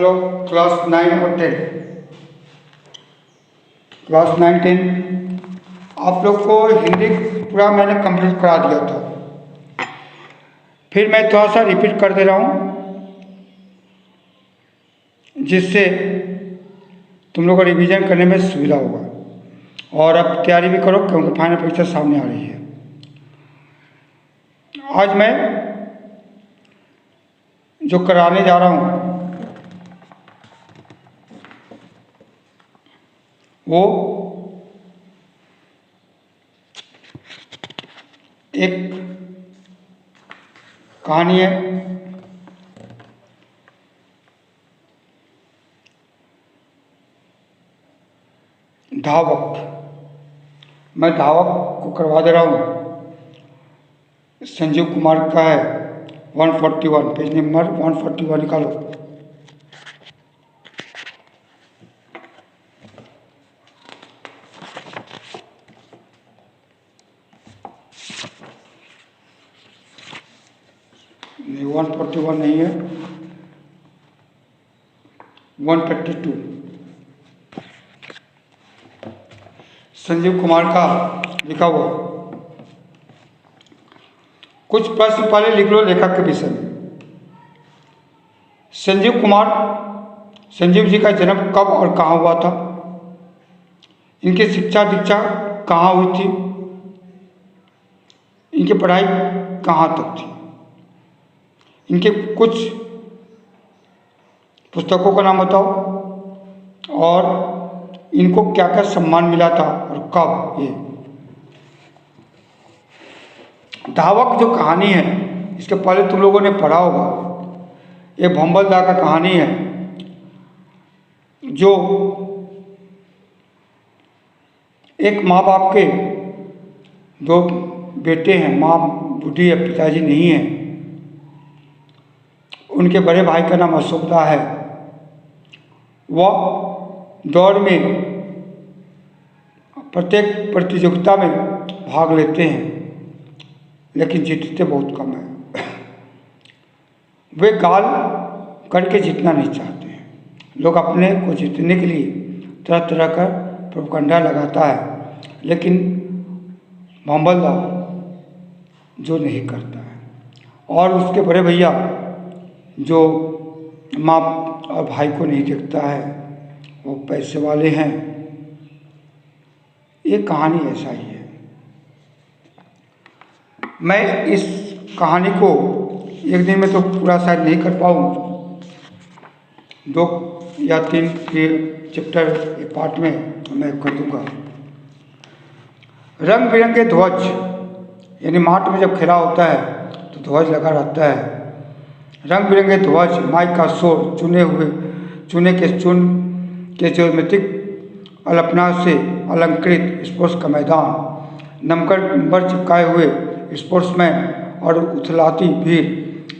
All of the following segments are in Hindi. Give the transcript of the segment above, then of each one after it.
हेलो क्लास 9 और 10, क्लास 9 10 आप लोग को हिंदी पूरा मैंने कंप्लीट करा दिया था। फिर मैं थोड़ा सा रिपीट कर दे रहा हूँ जिससे तुम लोग को रिवीजन करने में सुविधा होगा। और अब तैयारी भी करो क्योंकि फाइनल परीक्षा सामने आ रही है। आज मैं जो कराने जा रहा हूँ वो एक कहानी है। धावक। मैं धावक को करवा दे रहा हूँ। संजीव कुमार का है 141, पेज नंबर 141 निकालो। नहीं 141 नहीं है, 132। संजीव कुमार का लिखा हुआ। कुछ प्रश्न पहले लिख लो लेखक के विषय में। संजीव जी का जन्म कब और कहाँ हुआ था? इनकी शिक्षा दीक्षा कहाँ हुई थी? इनकी पढ़ाई कहाँ तक थी? इनके कुछ पुस्तकों का नाम बताओ और इनको क्या क्या सम्मान मिला था और कब। ये धावक जो कहानी है इसके पहले तुम लोगों ने पढ़ा होगा। ये भंबल दा का कहानी है जो एक माँ बाप के दो बेटे हैं। माँ बूढ़ी है, पिताजी नहीं है। उनके बड़े भाई का नाम अशोकदा है। वह दौड़ में प्रत्येक प्रतियोगिता में भाग लेते हैं लेकिन जीतते बहुत कम है। वे गाल करके जीतना नहीं चाहते हैं। लोग अपने को जीतने के लिए तरह तरह का प्रोपगंडा लगाता है लेकिन भंबलदा जो नहीं करता है। और उसके बड़े भैया जो माँ और भाई को नहीं देखता है, वो पैसे वाले हैं। ये कहानी ऐसा ही है। मैं इस कहानी को एक दिन में तो पूरा शायद नहीं कर पाऊँ। 2 या 3 के चैप्टर एक पार्ट में मैं कर दूँगा। रंग बिरंगे ध्वज, यानी माठ में जब खेला होता है तो ध्वज लगा रहता है। रंग बिरंगे ध्वज, माइक का शोर, चूने के ज्योमेट्रिक अल्पना से अलंकृत स्पोर्ट्स का मैदान, नंबर चिपकाए हुए स्पोर्ट्समैन और उथलाती भीड़।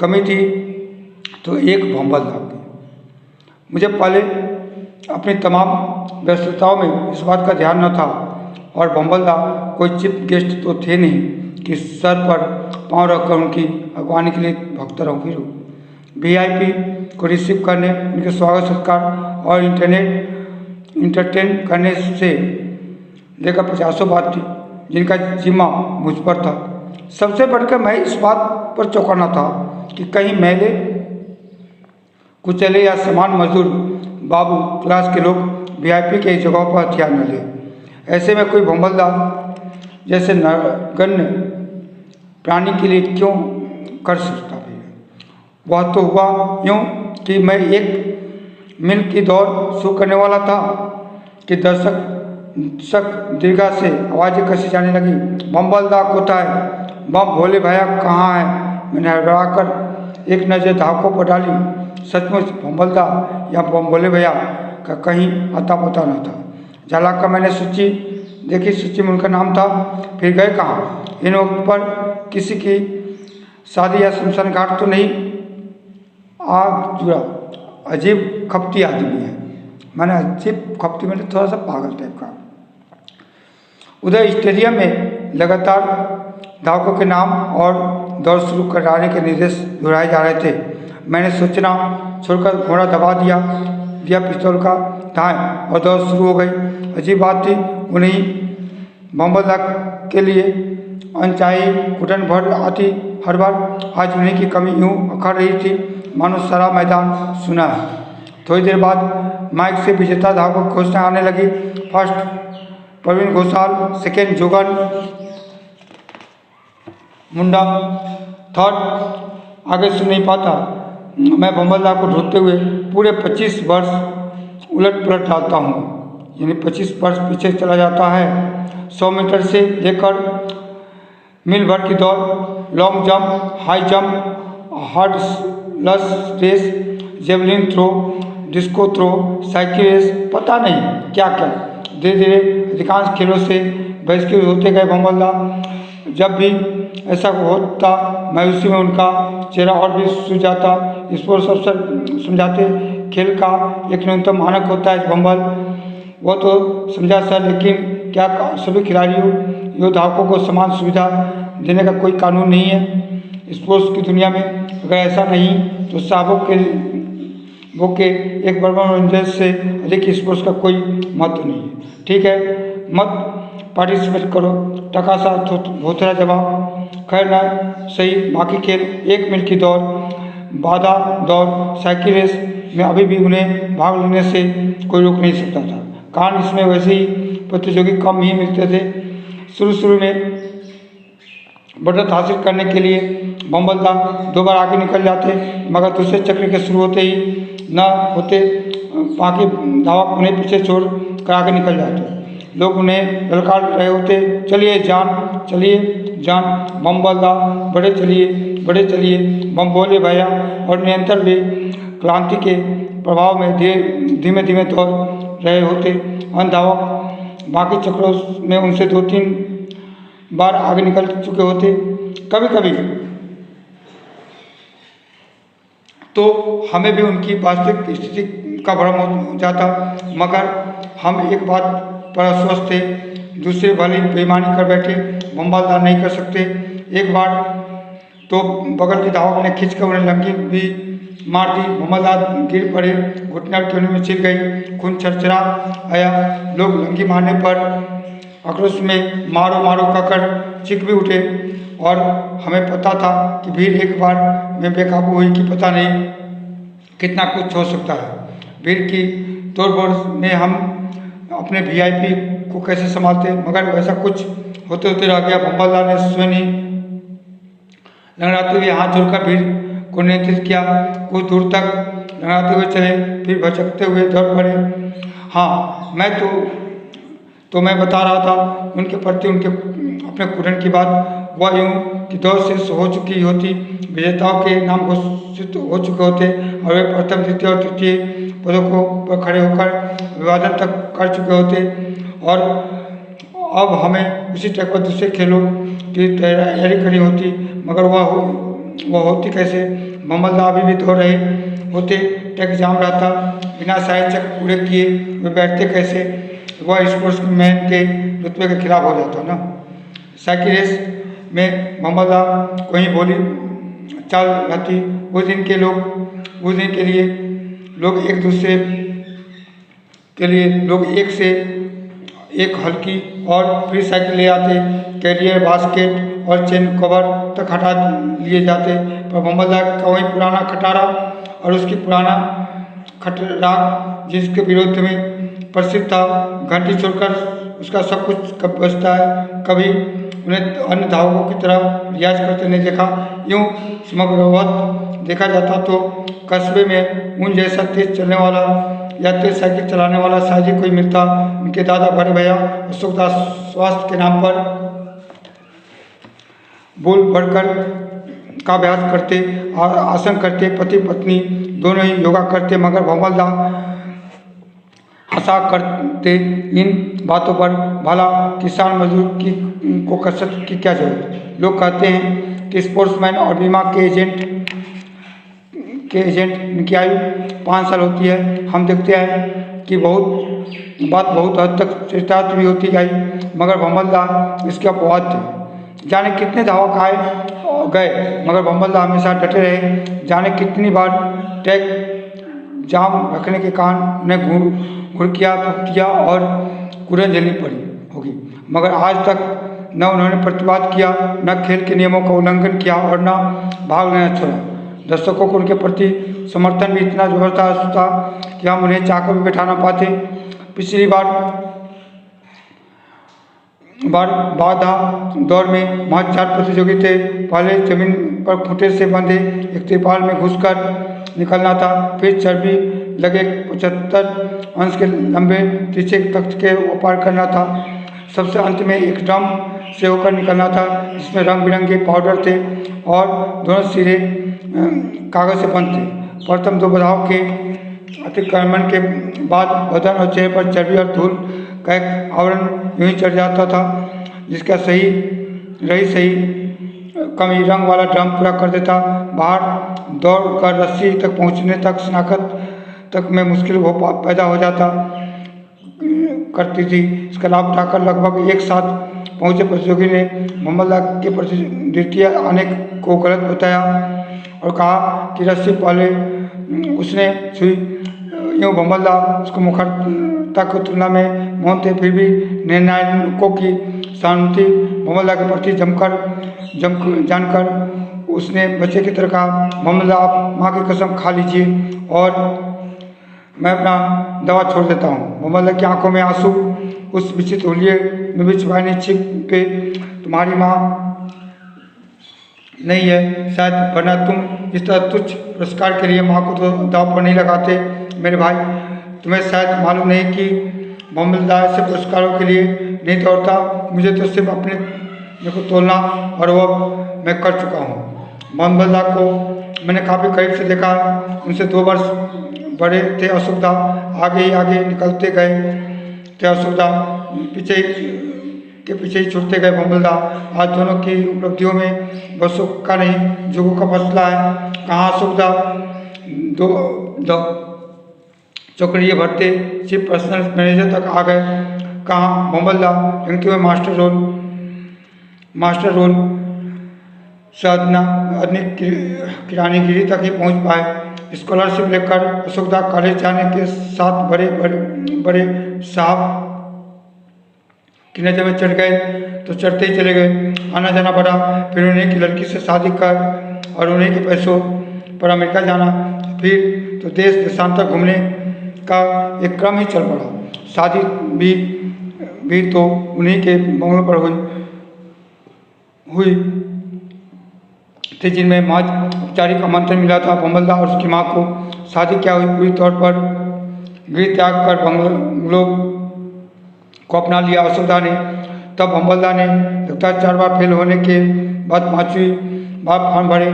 कमी थी तो एक भंबलदा की। मुझे पहले अपनी तमाम व्यस्तताओं में इस बात का ध्यान न था और भंबलदा कोई चीफ गेस्ट तो थे नहीं कि सर पर पाँव रखकर उनकी अगवानी के लिए भगता रहूँ फिरूँ। VIP को रिसीव करने, उनके स्वागत सत्कार और इंटरटेन करने से लेकर 50 बात थी जिनका जिम्मा मुझ पर था। सबसे बढ़कर मैं इस बात पर चौंकाना था कि कहीं मैले कुचले या समान मजदूर बाबू क्लास के लोग VIP के जगह पर हथियार न ले। ऐसे में कोई भंबलदा जैसे नगण्य प्राणी के लिए क्यों कर सकता भी। वह तो हुआ यूँ कि मैं एक मील की दौड़ शुरू करने वाला था कि दर्शक दीर्घा से आवाज़ें कसी जाने लगी। भंबलदा कोথায়? बम भोले भैया कहाँ है? मैंने हड़बड़ाकर एक नज़र धावकों पर डाली। सचमुच भंबलदा या बम भोले भैया का कहीं अता पता न था। झालाक कर मैंने सूची देखी। सूची में उनका नाम था। फिर गए कहाँ? इन वक्त पर किसी की शादी या शमशान घाट तो नहीं आग जुड़ा। अजीब खपती आदमी है। मैंने अजीब खपती मैंने थोड़ा सा पागल टाइप का। उधर स्टेडियम में लगातार धावकों के नाम और दौड़ शुरू कराने के निर्देश दोहराए जा रहे थे। मैंने सोचना छोड़कर घोड़ा दबा दिया पिस्तौल का धाए और दौड़ शुरू हो गई। अजीब बात थी, उन्हीं भंबलदा के लिए अनचाही घुटन भर आती हर बार। आज उन्हीं की कमी यूं अखड़ रही थी मानो सारा मैदान सुना है। थोड़ी देर बाद माइक से विजेता धावक घोषणा आने लगी। फर्स्ट प्रवीण घोषाल, सेकेंड जोगन मुंडा, थर्ड। आगे सुन नहीं पाता मैं भंबलदा को ढूंढते हुए पूरे 25 वर्ष उलट पलट डालता हूँ, यानी 25 वर्ष पीछे चला जाता है। 100 मीटर से लेकर मील भर की दौड़, long jump, high jump, hurdles race, javelin throw, discus throw, cycle race, पता नहीं क्या क्या। धीरे धीरे अधिकांश खेलों से बहिष्कृत होते गए भंबलदा। जब भी ऐसा होता मायूसी में उनका चेहरा और भी सूझ जाता। स्पोर्ट्स अफसर समझाते खेल का एक न्यूनतम मानक होता है भंबल। वो तो समझा सर, लेकिन क्या सभी खिलाड़ियों योद्धाओं को समान सुविधा देने का कोई कानून नहीं है स्पोर्ट्स की दुनिया में? अगर ऐसा नहीं तो साहबों के एक बर्बर मनोरंजन से अधिक स्पोर्ट्स का कोई महत्व नहीं है। ठीक है, मत पार्टिसिपेट करो, टका सा भोथरा जवाब। खैर ना सही, बाकी खेल 1 मील की दौड़, बाधा दौड़, साइकिल रेस में अभी भी उन्हें भाग लेने से कोई रोक नहीं सकता था। कारण इसमें वैसे ही प्रतियोगी कम ही मिलते थे। शुरू में बढ़त हासिल करने के लिए भंबलदा 2 बार आगे निकल जाते, मगर दूसरे चक्र के शुरू होते ही न होते बाकी धावक उन्हें पीछे छोड़ कर आगे निकल जाते। लोग उन्हें ललकार रहे होते, चलिए जान भंबलदा, बड़े चलिए बम बोले भैया। और नियंत्रण भी क्रांति के प्रभाव में धीमे धीमे दौड़ रहे होते। अन्य धावक बाकी चक्रों में उनसे 2-3 बार आगे निकल चुके होते। कभी कभी तो हमें भी उनकी वास्तविक स्थिति का भ्रम हो जाता, मगर हम एक बात पर आश्वस्त थे, दूसरे भले बेईमानी कर बैठे, भंबलदा नहीं कर सकते। एक बार तो बगल के धावक ने खींचकर उन्हें लंगी भी मार दी। भंबलदा गिर पड़े, घुटने और टखने में छिल गई, खून छरछरा आया। लोग लंगी मारने पर आक्रोश में मारो कहकर चीख भी उठे और हमें पता था कि भीड़ एक बार में बेकाबू हुई कि पता नहीं कितना कुछ हो सकता है। भीड़ की तोड़फोड़ में हम अपने वीआईपी को कैसे संभालते, मगर वैसा कुछ होते रह गया। भंबलदा ने स्वयं ही लंगड़ाते हुए हाथ जोड़कर भीड़ को नियंत्रित किया। कुछ दूर तक लंगड़ाते हुए चले, फिर भचकते हुए दौड़ पड़े। हाँ, मैं बता रहा था उनके प्रति उनके अपने कुरन की बात। वह यूं कि दौड़ शेष हो चुकी होती, विजेताओं के नाम घोषित हो चुके होते और वे प्रथम, द्वितीय और तृतीय पदकों पर खड़े होकर अभिवादन तक कर चुके होते। और अब हमें उसी ट्रैक पर दूसरे खेलों की तैयारी करनी होती, मगर वह होती कैसे? भंबलदा अभी भी दौड़ रहे होते, ट्रैक जाम रहता, बिना साइड चेक पूरे किए वे बैठते कैसे? वह स्पोर्ट्समैन के रुतबे के खिलाफ हो जाता ना। साइकिल रेस में भंबलदा को ही बोली चाल रहती। उस दिन के लिए लोग एक दूसरे के लिए लोग एक से एक हल्की और फ्री साइकिल ले आते, कैरियर, बास्केट और चेन कवर तक हटा लिए जाते। पर भंबलदा का वही पुराना खटारा और उसकी पुराना खटराग जिसके विरोध में प्रसिद्ध था, घंटी छोड़कर उसका सब कुछ कब बचता है। कभी उन्हें अन्य धावकों की तरह रियाज करते नहीं देखा। यूँ समग्रवत देखा जाता तो कस्बे में उन जैसा तेज चलने वाला या तेज साइकिल चलाने वाला शायद ही कोई मिलता। उनके दादा बड़े भैया अशोक दास स्वास्थ्य के नाम पर बोल बढ़कर का अभ्यास करते और आसन करते, पति पत्नी दोनों ही योगा करते, मगर भंबलदा हंसा करते इन बातों पर। भला किसान मजदूर को कसरत की क्या जरूरत? लोग कहते हैं कि स्पोर्ट्समैन और बीमा के एजेंट की आयु 5 साल होती है। हम देखते हैं कि बहुत हद तक चरितार्थ भी होती गई, मगर भंबलदा इसके अपवाद थे। जाने कितने धावक आए और गए, मगर भंवलदास हमेशा डटे रहे। जाने कितनी बार ट्रैक जाम रखने के कारण उन्हें घुड़कियाँ, फुफ्तियाँ और कुरें झेलनी पड़ी होगी, मगर आज तक न उन्होंने प्रतिवाद किया, न खेल के नियमों का उल्लंघन किया और न भाग लेना छोड़ा। दर्शकों को उनके प्रति समर्थन भी इतना जबरदस्त था कि हम उन्हें चाहकर भी बैठा ना पाते। पिछली बाधा दौर में महज 4 प्रतियोगी थे। पहले जमीन पर खूंटे से बंधे एक तिरपाल में घुसकर निकलना था, फिर चर्बी लगे 75 अंश के लंबे तिरछे तख्त के पार करना था, सबसे अंत में एक ड्रम से होकर निकलना था जिसमें रंग बिरंगे पाउडर थे और दोनों सिरे कागज से बंद थे। प्रथम 2 बाधाओं के अतिक्रमण के बाद बदन और चेहरे पर चर्बी और धूल का एक आवरण यूं ही चढ़ जाता था, जिसका सही कमी रंग वाला ड्रम पूरा कर देता। बाहर दौड़ कर रस्सी तक पहुंचने तक शिनाख्त तक में मुश्किल पैदा हो जाता करती थी। इसका लाभ उठाकर लगभग एक साथ पहुंचे प्रतियोगी ने भंवलदास के प्रति द्वितीय आने को गलत बताया और कहा कि रस्सी पहले उसने छुई। यूँ भंवलदास उसको मुखरता की तुलना में मौन थे, फिर भी निर्णायकों की सहानुभूति भंवलदास के प्रति जानकर उसने बच्चे की तरह कहा, भंवलदास आप माँ की कसम खा लीजिए और मैं अपना दवा छोड़ देता हूँ। भंवलदास की आंखों में आंसू उस विचित्र हुलिये में भी छुपाए नहीं छिपे। तुम्हारी माँ नहीं है शायद, वरना तुम इस तरह तुच्छ पुरस्कार के लिए माँ को तो दाव पर नहीं लगाते। मेरे भाई, तुम्हें शायद मालूम नहीं कि भंवलदास ऐसे पुरस्कारों के लिए नहीं दौड़ता। मुझे तो सिर्फ अपने को तोलना और वह मैं कर चुका हूँ। भंवलदास को मैंने काफ़ी करीब से देखा, उनसे 2 वर्ष बड़े थे अशोकदास। आगे निकलते गए थे अशोकदास, पीछे ही छूटते गए भंवलदास। आज दोनों की उपलब्धियों में बसों का नहीं जुगों का फैसला है। कहाँ अशोकदास 2 चौकड़िए भरते चीफ पर्सनल मैनेजर तक आ गए, कहाँ भंवलदास रेंगते हुए मास्टर रोल साधना किरानीगिरी तक ही पहुँच पाए। स्कॉलरशिप लेकर अशोकदास कॉलेज जाने के साथ बड़े साहब की नज़र में चढ़ गए तो चढ़ते ही चले गए। आना जाना बढ़ा, फिर उन्हीं की लड़की से शादी कर और उन्हीं के पैसों पर अमेरिका जाना, फिर तो देश देशांतर घूमने का एक क्रम ही चल पड़ा। शादी भी तो उन्हीं के बंगलों पर हुई थी जिनमें महज औपचारिक आमंत्रण मिला था। भंवलदास और उसकी माँ को शादी क्या हुई, पूरी तौर पर गृह त्याग कर बंगलों को अपना लिया अशोकदास ने। तब भंवलदास ने लगातार 4 बार फेल होने के बाद 5वीं बार फॉर्म भरे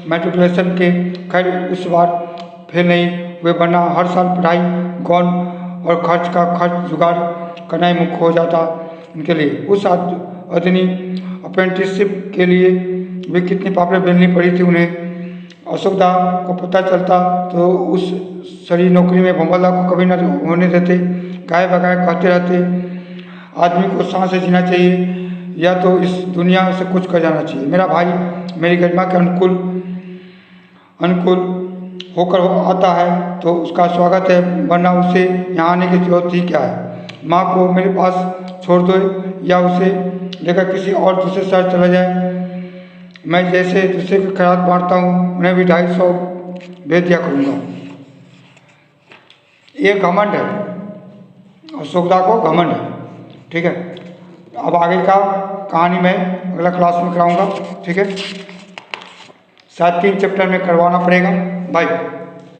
मैट्रिकुलेशन के। खैर उस बार फेल नहीं हुए, वरना हर साल पढ़ाई गौन और खर्च जुगाड़ करना ही मुख्य हो जाता उनके लिए। उस आदमी अप्रेंटिसशिप के लिए वे कितनी पापड़ें बेलनी पड़ी थी उन्हें। अशोकदास को पता चलता तो उस सड़ी नौकरी में भंवलदास को कभी न होने देते। गाय बगाए कहते रहते, आदमी को सांस से जीना चाहिए या तो इस दुनिया से कुछ कर जाना चाहिए। मेरा भाई मेरी गरिमा के अनुकूल होकर आता है तो उसका स्वागत है, वरना उसे यहाँ आने की जरूरत ही क्या है। माँ को मेरे पास छोड़ दो या उसे लेकर किसी और दूसरे शहर चला जाए। मैं जैसे दूसरे के खैरात बांटता हूँ, उन्हें भी 250 भेज दिया करूँगा। ये घमंड है, अशोकदास को घमंड है। ठीक है, अब आगे का कहानी मैं अगला क्लास में कराऊंगा। ठीक है, शायद 3 चैप्टर में करवाना पड़ेगा। बाय।